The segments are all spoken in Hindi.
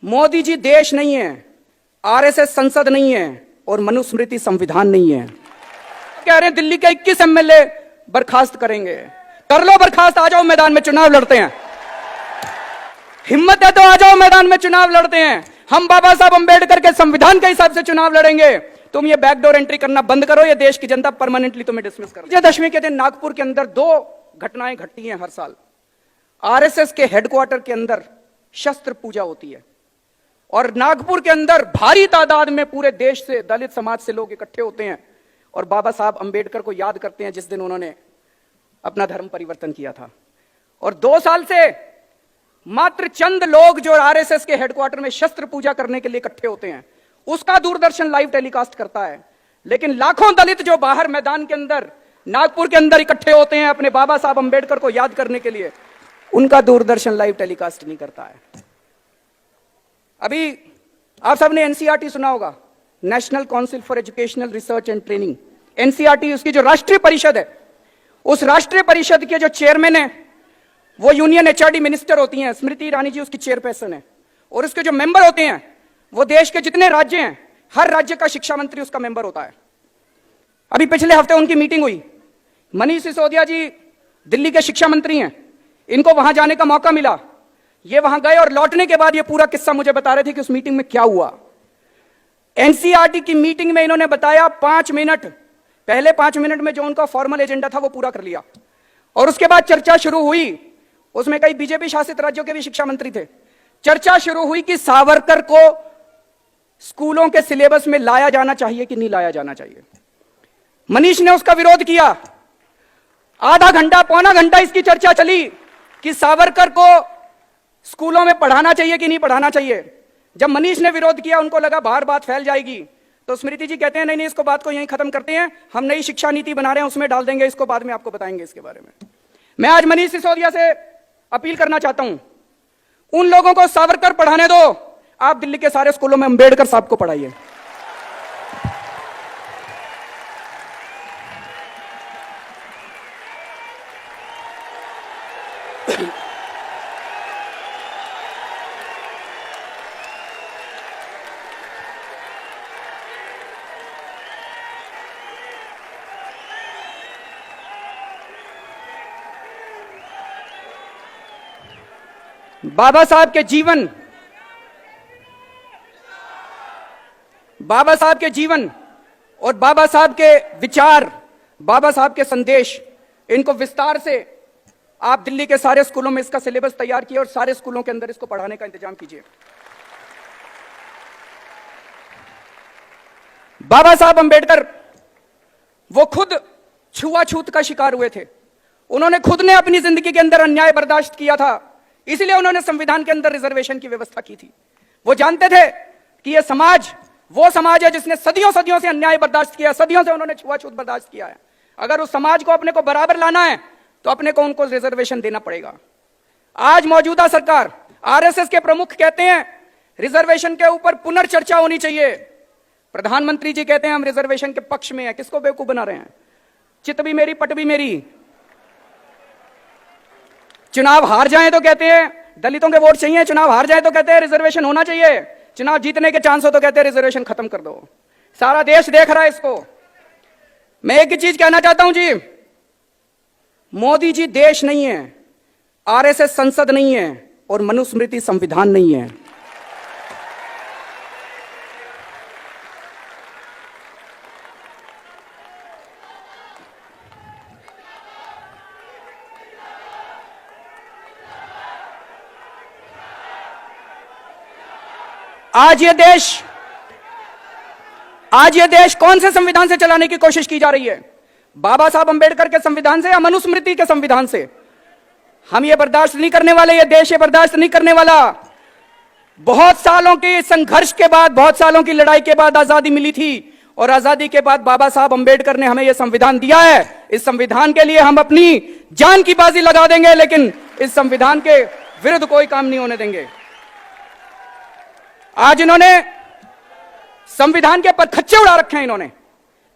मोदी जी देश नहीं है, आरएसएस संसद नहीं है और मनुस्मृति संविधान नहीं है। कह रहे हैं दिल्ली के 21 एमएलए बर्खास्त करेंगे। कर लो बर्खास्त, आ जाओ मैदान में चुनाव लड़ते हैं। हिम्मत है तो आ जाओ मैदान में चुनाव लड़ते हैं। हम बाबा साहब अंबेडकर के संविधान के हिसाब से चुनाव लड़ेंगे। तुम ये बैकडोर एंट्री करना बंद करो, ये देश की जनता परमानेंटली तुम्हें डिसमिस करो। विजयदशमी के दिन नागपुर के अंदर 2 घटनाएं घटती हैं हर साल। आरएसएस के हेडक्वार्टर के अंदर शस्त्र पूजा होती है और नागपुर के अंदर भारी तादाद में पूरे देश से, दलित समाज से लोग इकट्ठे होते हैं और बाबा साहब अंबेडकर को याद करते हैं जिस दिन उन्होंने अपना धर्म परिवर्तन किया था। और 2 साल से मात्र चंद लोग जो आरएसएस के हेडक्वार्टर में शस्त्र पूजा करने के लिए इकट्ठे होते हैं, उसका दूरदर्शन लाइव टेलीकास्ट करता है। लेकिन लाखों दलित जो बाहर मैदान के अंदर, नागपुर के अंदर इकट्ठे होते हैं अपने बाबा साहब अंबेडकर को याद करने के लिए, उनका दूरदर्शन लाइव टेलीकास्ट नहीं करता है। अभी आप सबने एनसीईआरटी सुना होगा, national council for educational research and training. NCERT उसकी जो राष्ट्रीय परिषद है, उस राष्ट्रीय परिषद के जो चेयरमैन है वो यूनियन एचआरडी मिनिस्टर होती हैं, स्मृति ईरानी जी उसकी चेयरपर्सन है। और उसके जो मेंबर होते हैं वो देश के जितने राज्य हैं, हर राज्य का शिक्षा मंत्री उसका मेंबर होता है। अभी पिछले हफ्ते उनकी मीटिंग हुई। मनीष सिसोदिया जी दिल्ली के शिक्षा मंत्री हैं, इनको वहां जाने का मौका मिला। ये वहां गए और लौटने के बाद ये पूरा किस्सा मुझे बता रहे थे कि उस मीटिंग में क्या हुआ। एनसीईआरटी की मीटिंग में इन्होंने बताया 5 मिनट, पहले 5 मिनट में जो उनका फॉर्मल एजेंडा था वो पूरा कर लिया और उसके बाद चर्चा शुरू हुई। उसमें कई बीजेपी शासित राज्यों के भी शिक्षा मंत्री थे। चर्चा शुरू हुई कि सावरकर को स्कूलों के सिलेबस में लाया जाना चाहिए कि नहीं लाया जाना चाहिए। मनीष ने उसका विरोध किया। आधा घंटा, पौना घंटा इसकी चर्चा चली कि सावरकर को स्कूलों में पढ़ाना चाहिए कि नहीं पढ़ाना चाहिए। जब मनीष ने विरोध किया, उनको लगा बाहर बात फैल जाएगी, तो स्मृति जी कहते हैं नहीं नहीं, इसको बात को यहीं खत्म करते हैं, हम नई शिक्षा नीति बना रहे हैं, उसमें डाल देंगे इसको, बाद में आपको बताएंगे इसके बारे में। मैं आज मनीष सिसोदिया से अपील करना चाहता हूं, उन लोगों को सावरकर पढ़ाने दो, आप दिल्ली के सारे स्कूलों में अंबेडकर साहब को पढ़ाइए। बाबा साहब के जीवन, बाबा साहब के जीवन और बाबा साहब के विचार, बाबा साहब के संदेश, इनको विस्तार से आप दिल्ली के सारे स्कूलों में इसका सिलेबस तैयार किए और सारे स्कूलों के अंदर इसको पढ़ाने का इंतजाम कीजिए। बाबा साहब अंबेडकर वो खुद छुआछूत का शिकार हुए थे। उन्होंने खुद ने अपनी जिंदगी के अंदर अन्याय बर्दाश्त किया था, इसलिए उन्होंने संविधान के अंदर रिजर्वेशन की व्यवस्था की थी। वो जानते थे कि यह समाज वो समाज है जिसने सदियों सदियों से अन्याय बर्दाश्त किया, सदियों से उन्होंने छुआछूत बर्दाश्त किया है। अगर उस समाज को अपने को बराबर लाना है तो अपने को उनको रिजर्वेशन देना पड़ेगा। आज मौजूदा सरकार, आरएसएस के प्रमुख कहते हैं रिजर्वेशन के ऊपर पुनर्चर्चा होनी चाहिए। प्रधानमंत्री जी कहते हैं हम रिजर्वेशन के पक्ष में हैं। किसको बेवकूफ बना रहे हैं? चित भी मेरी पट भी मेरी। चुनाव हार जाएं तो कहते हैं दलितों के वोट चाहिए, चुनाव हार जाए तो कहते हैं रिजर्वेशन होना चाहिए, चुनाव जीतने के चांस हो तो कहते हैं रिजर्वेशन खत्म कर दो। सारा देश देख रहा है इसको। मैं एक ही चीज कहना चाहता हूं जी, मोदी जी देश नहीं है, आरएसएस संसद नहीं है और मनुस्मृति संविधान नहीं है। आज ये देश कौन से संविधान से चलाने की कोशिश की जा रही है? बाबा साहब अंबेडकर के संविधान से या मनुस्मृति के संविधान से? हम ये बर्दाश्त नहीं करने वाले, ये देश ये बर्दाश्त नहीं करने वाला। बहुत सालों के संघर्ष के बाद, बहुत सालों की लड़ाई के बाद आजादी मिली थी और आजादी के बाद बाबा साहब अंबेडकर ने हमें यह संविधान दिया है। इस संविधान के लिए हम अपनी जान की बाजी लगा देंगे, लेकिन इस संविधान के विरुद्ध कोई काम नहीं होने देंगे। आज इन्होंने संविधान के परखच्चे उड़ा रखे हैं। इन्होंने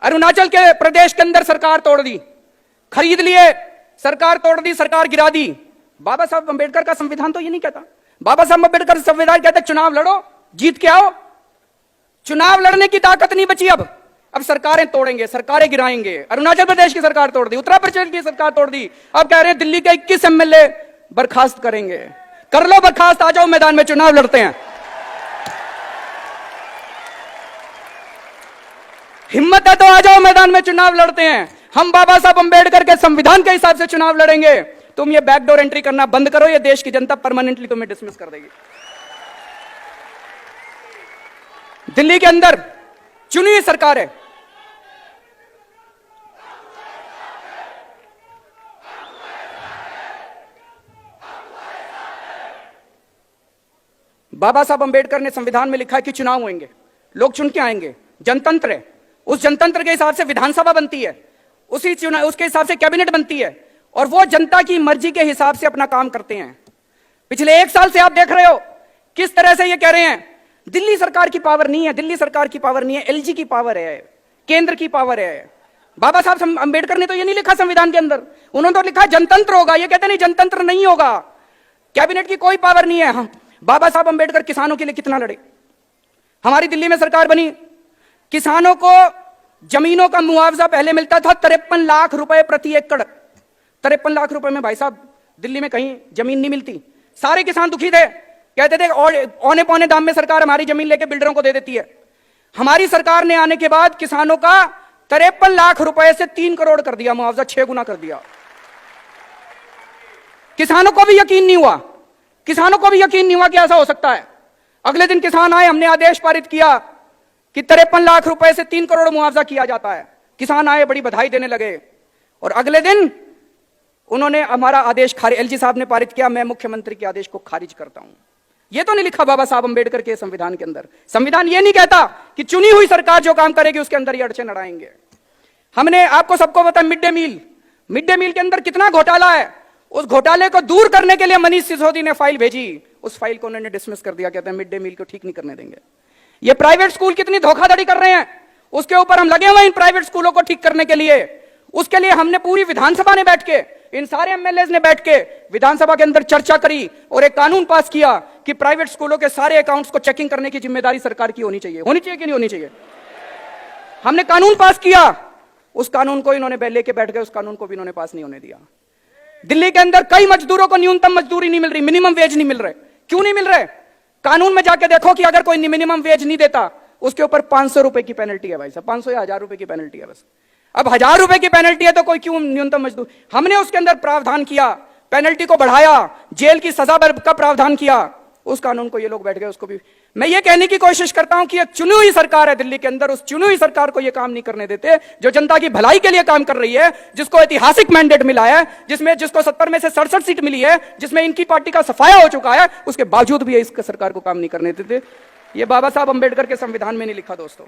अरुणाचल के प्रदेश के अंदर सरकार तोड़ दी, खरीद लिए, सरकार तोड़ दी, सरकार गिरा दी। बाबा साहब अंबेडकर का संविधान तो ये नहीं कहता। बाबा साहब अम्बेडकर संविधान कहते चुनाव लड़ो, जीत के आओ। चुनाव लड़ने की ताकत नहीं बची अब सरकारें तोड़ेंगे, सरकारें गिराएंगे। अरुणाचल प्रदेश की सरकार तोड़ दी, उत्तर प्रदेश की सरकार तोड़ दी, अब कह रहे हैं दिल्ली के 21 एमएलए बर्खास्त करेंगे। कर लो बर्खास्त, आ जाओ मैदान में, चुनाव लड़ते हैं। हिम्मत है तो आ जाओ मैदान में, चुनाव लड़ते हैं। हम बाबा साहब अम्बेडकर के संविधान के हिसाब से चुनाव लड़ेंगे। तुम ये बैकडोर एंट्री करना बंद करो, ये देश की जनता परमानेंटली तुम्हें डिसमिस कर देगी। दिल्ली के अंदर चुनी हुई सरकार है, बाबा साहब अंबेडकर ने संविधान में लिखा है कि चुनाव होंगे, लोग चुन के आएंगे, जनतंत्र है। उस जनतंत्र के हिसाब से विधानसभा बनती है, उसी चुनाव उसके हिसाब से कैबिनेट बनती है, और वो जनता की मर्जी के हिसाब से अपना काम करते हैं। पिछले 1 साल से आप देख रहे हो किस तरह से ये कह रहे हैं दिल्ली सरकार की पावर नहीं है, दिल्ली सरकार की पावर नहीं है, एलजी की पावर है, केंद्र की पावर है। बाबा साहब अंबेडकर ने तो ये नहीं लिखा संविधान के अंदर, उन्होंने तो लिखा जनतंत्र होगा। ये कहते नहीं जनतंत्र नहीं होगा, कैबिनेट की कोई पावर नहीं है। हाँ, बाबा साहब अंबेडकर किसानों के लिए कितना लड़े। हमारी दिल्ली में सरकार बनी, किसानों को जमीनों का मुआवजा पहले मिलता था 53 लाख रुपए प्रति एकड़। 53 लाख रुपए में भाई साहब दिल्ली में कहीं जमीन नहीं मिलती। सारे किसान दुखी थे, कहते थे औने पौने दाम में सरकार हमारी जमीन लेके बिल्डरों को दे देती है। हमारी सरकार ने आने के बाद किसानों का 53 लाख रुपए से 3 करोड़ कर दिया मुआवजा, 6 गुना कर दिया। किसानों को भी यकीन नहीं हुआ, किसानों को भी यकीन नहीं हुआ कि ऐसा हो सकता है। अगले दिन किसान आए, हमने आदेश पारित किया कि 53 लाख रुपए से 3 करोड़ मुआवजा किया जाता है। किसान आए, बड़ी बधाई देने लगे, और अगले दिन उन्होंने हमारा आदेश खारिज, एलजी साहब ने पारित किया, मैं मुख्यमंत्री के आदेश को खारिज करता हूं। ये तो नहीं लिखा बाबा साहब अंबेडकर के संविधान के अंदर। संविधान ये नहीं कहता कि चुनी हुई सरकार जो काम करेगी उसके अंदर ये अड़चन अड़ाएंगे। हमने आपको सबको बताया मिड डे मील के अंदर कितना घोटाला है। उस घोटाले को दूर करने के लिए मनीष सिसोदिया ने फाइल भेजी, उस फाइल को उन्होंने डिसमिस कर दिया, कहते हैं मिड डे मील को ठीक नहीं करने देंगे। ये प्राइवेट स्कूल कितनी धोखाधड़ी कर रहे हैं, उसके ऊपर हम लगे हुए हैं इन प्राइवेट स्कूलों को ठीक करने के लिए। उसके लिए हमने पूरी विधानसभा ने बैठ के, इन सारे एमएलए ने बैठ के विधानसभा के अंदर चर्चा करी और एक कानून पास किया कि प्राइवेट स्कूलों के सारे अकाउंट्स को चेकिंग करने की जिम्मेदारी सरकार की होनी चाहिए। होनी चाहिए कि नहीं होनी चाहिए? हमने कानून पास किया, उस कानून को इन्होंने लेके बैठ गए, उस कानून को भी इन्होंने पास नहीं होने दिया। दिल्ली के अंदर कई मजदूरों को न्यूनतम मजदूरी नहीं मिल रही, मिनिमम वेज नहीं मिल रहे। क्यों नहीं मिल रहे? कानून में जाके देखो कि अगर कोई मिनिमम वेज नहीं देता उसके ऊपर 500 रुपए की पेनल्टी है। भाई साहब 500 या 1000 रुपए की पेनल्टी है बस। अब 1000 रुपए की पेनल्टी है तो कोई क्यों न्यूनतम मजदूर? हमने उसके अंदर प्रावधान किया, पेनल्टी को बढ़ाया, जेल की सजा का प्रावधान किया, उस कानून को ये लोग बैठ गए, उसको भी। मैं ये कहने की कोशिश करता हूं कि एक चुनी हुई सरकार है दिल्ली के अंदर, उस चुनी हुई सरकार को ये काम नहीं करने देते जो जनता की भलाई के लिए काम कर रही है, जिसको ऐतिहासिक मैंडेट मिला है, जिसको 70 में से 67 सीट मिली है, जिसमें इनकी पार्टी का सफाया हो चुका है, उसके बावजूद भी इस सरकार को काम नहीं करने देते। ये बाबा साहब अंबेडकर के संविधान में नहीं लिखा दोस्तों।